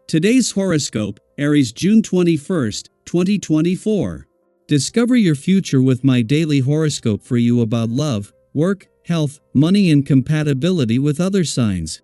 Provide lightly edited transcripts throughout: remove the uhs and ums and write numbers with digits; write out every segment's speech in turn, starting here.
Today's horoscope, Aries June 21st, 2024. Discover your future with my daily horoscope for you about love, work, health, money and compatibility with other signs.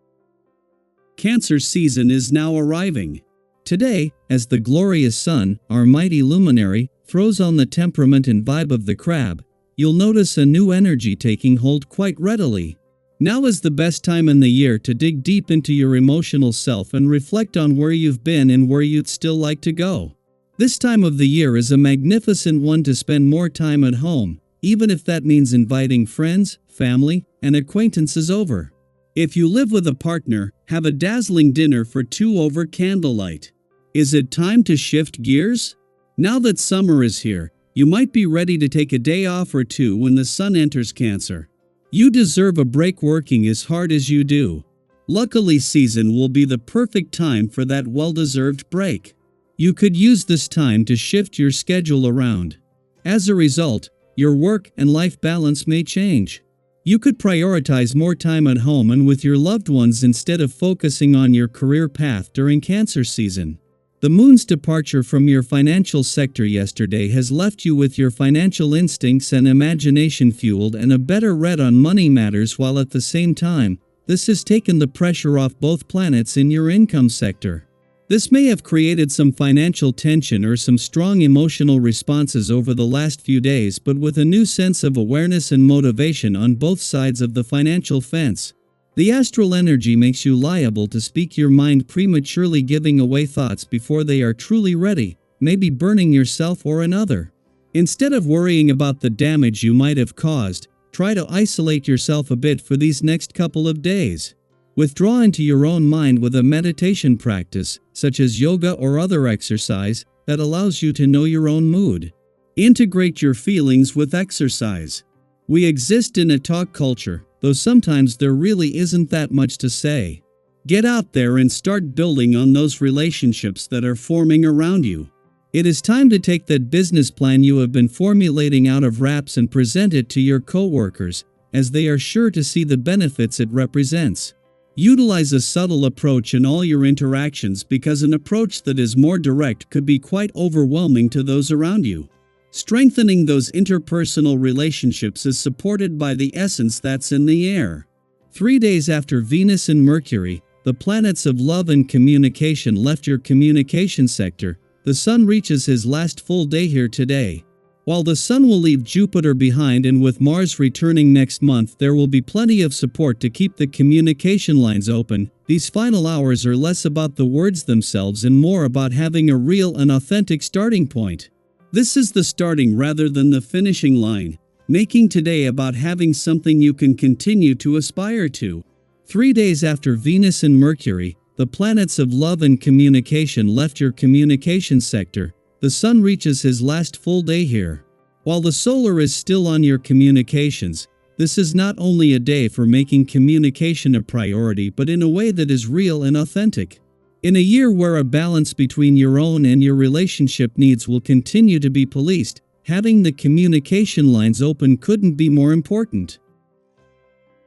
Cancer season is now arriving. Today, as the glorious sun, our mighty luminary, throws on the temperament and vibe of the crab, you'll notice a new energy taking hold quite readily. Now is the best time in the year to dig deep into your emotional self and reflect on where you've been and where you'd still like to go. This time of the year is a magnificent one to spend more time at home, even if that means inviting friends, family, and acquaintances over. If you live with a partner, have a dazzling dinner for two over candlelight. Is it time to shift gears? Now that summer is here, you might be ready to take a day off or two when the sun enters Cancer. You deserve a break working as hard as you do. Luckily, season will be the perfect time for that well-deserved break. You could use this time to shift your schedule around. As a result, your work and life balance may change. You could prioritize more time at home and with your loved ones instead of focusing on your career path during Cancer season. The moon's departure from your financial sector yesterday has left you with your financial instincts and imagination fueled and a better read on money matters, while at the same time, this has taken the pressure off both planets in your income sector. This may have created some financial tension or some strong emotional responses over the last few days, but with a new sense of awareness and motivation on both sides of the financial fence. The astral energy makes you liable to speak your mind, prematurely giving away thoughts before they are truly ready, maybe burning yourself or another. Instead of worrying about the damage you might have caused, try to isolate yourself a bit for these next couple of days. Withdraw into your own mind with a meditation practice, such as yoga or other exercise, that allows you to know your own mood. Integrate your feelings with exercise. We exist in a talk culture, though sometimes there really isn't that much to say. Get out there and start building on those relationships that are forming around you. It is time to take that business plan you have been formulating out of wraps and present it to your coworkers, as they are sure to see the benefits it represents. Utilize a subtle approach in all your interactions, because an approach that is more direct could be quite overwhelming to those around you. Strengthening those interpersonal relationships is supported by the essence that's in the air. 3 days after Venus and Mercury, the planets of love and communication, left your communication sector, the Sun reaches his last full day here today. While the Sun will leave Jupiter behind, and with Mars returning next month, there will be plenty of support to keep the communication lines open. These final hours are less about the words themselves and more about having a real and authentic starting point. This is the starting rather than the finishing line, making today about having something you can continue to aspire to. 3 days after Venus and Mercury, the planets of love and communication, left your communication sector, the Sun reaches his last full day here. While the solar is still on your communications, this is not only a day for making communication a priority, but in a way that is real and authentic. In a year where a balance between your own and your relationship needs will continue to be policed, having the communication lines open couldn't be more important.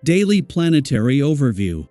Daily Planetary Overview.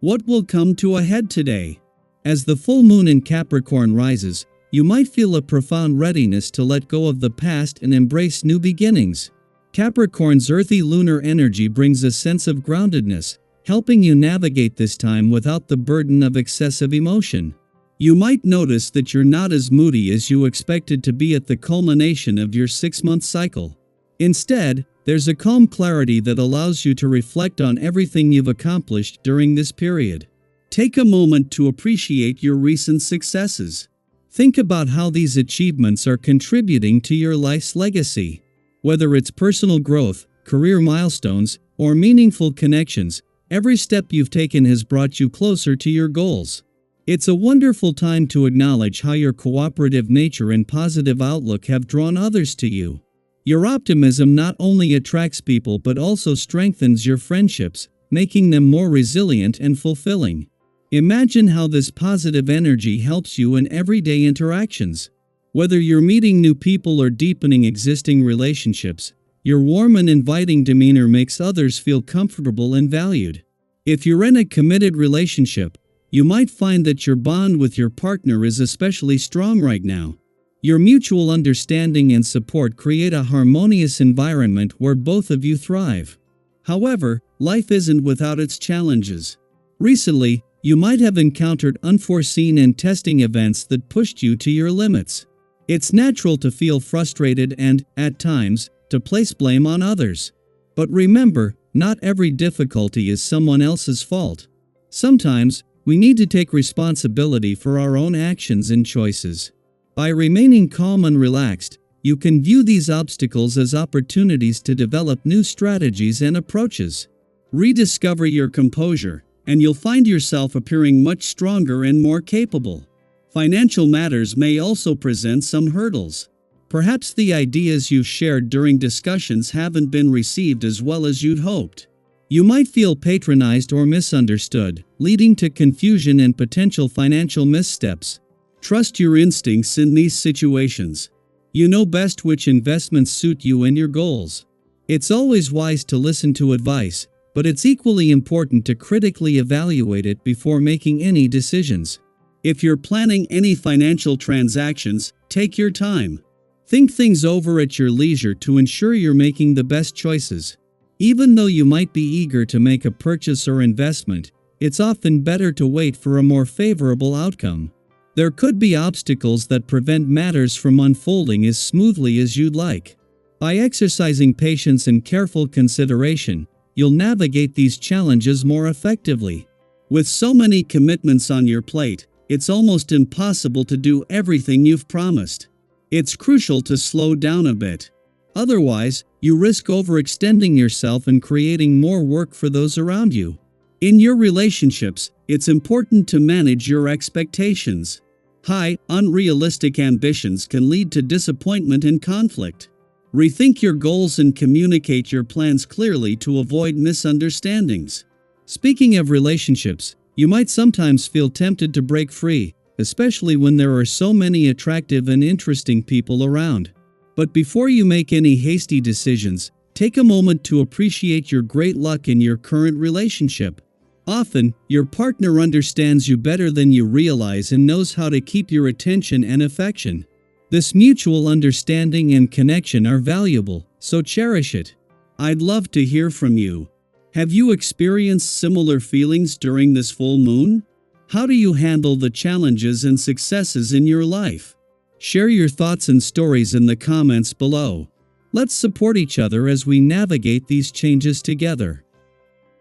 What will come to a head today? As the full moon in Capricorn rises, you might feel a profound readiness to let go of the past and embrace new beginnings. Capricorn's earthy lunar energy brings a sense of groundedness, helping you navigate this time without the burden of excessive emotion. You might notice that you're not as moody as you expected to be at the culmination of your 6-month cycle. Instead, there's a calm clarity that allows you to reflect on everything you've accomplished during this period. Take a moment to appreciate your recent successes. Think about how these achievements are contributing to your life's legacy. Whether it's personal growth, career milestones, or meaningful connections, every step you've taken has brought you closer to your goals. It's a wonderful time to acknowledge how your cooperative nature and positive outlook have drawn others to you. Your optimism not only attracts people but also strengthens your friendships, making them more resilient and fulfilling. Imagine how this positive energy helps you in everyday interactions. Whether you're meeting new people or deepening existing relationships, your warm and inviting demeanor makes others feel comfortable and valued. If you're in a committed relationship, You might find that your bond with your partner is especially strong right now. Your mutual understanding and support create a harmonious environment where both of you thrive. However, life isn't without its challenges. Recently, you might have encountered unforeseen and testing events that pushed you to your limits. It's natural to feel frustrated and, at times, to place blame on others. But remember, not every difficulty is someone else's fault. Sometimes, we need to take responsibility for our own actions and choices. By remaining calm and relaxed, you can view these obstacles as opportunities to develop new strategies and approaches. Rediscover your composure, and you'll find yourself appearing much stronger and more capable. Financial matters may also present some hurdles. Perhaps the ideas you shared during discussions haven't been received as well as you'd hoped. You might feel patronized or misunderstood, leading to confusion and potential financial missteps. Trust your instincts in these situations. You know best which investments suit you and your goals. It's always wise to listen to advice, but it's equally important to critically evaluate it before making any decisions. If you're planning any financial transactions, take your time. Think things over at your leisure to ensure you're making the best choices. Even though you might be eager to make a purchase or investment, it's often better to wait for a more favorable outcome. There could be obstacles that prevent matters from unfolding as smoothly as you'd like. By exercising patience and careful consideration, you'll navigate these challenges more effectively. With so many commitments on your plate, it's almost impossible to do everything you've promised. It's crucial to slow down a bit. Otherwise, you risk overextending yourself and creating more work for those around you. In your relationships, it's important to manage your expectations. High, unrealistic ambitions can lead to disappointment and conflict. Rethink your goals and communicate your plans clearly to avoid misunderstandings. Speaking of relationships, you might sometimes feel tempted to break free, especially when there are so many attractive and interesting people around. But before you make any hasty decisions, take a moment to appreciate your great luck in your current relationship. Often, your partner understands you better than you realize and knows how to keep your attention and affection. This mutual understanding and connection are valuable, so cherish it. I'd love to hear from you. Have you experienced similar feelings during this full moon? How do you handle the challenges and successes in your life? Share your thoughts and stories in the comments below. Let's support each other as we navigate these changes together.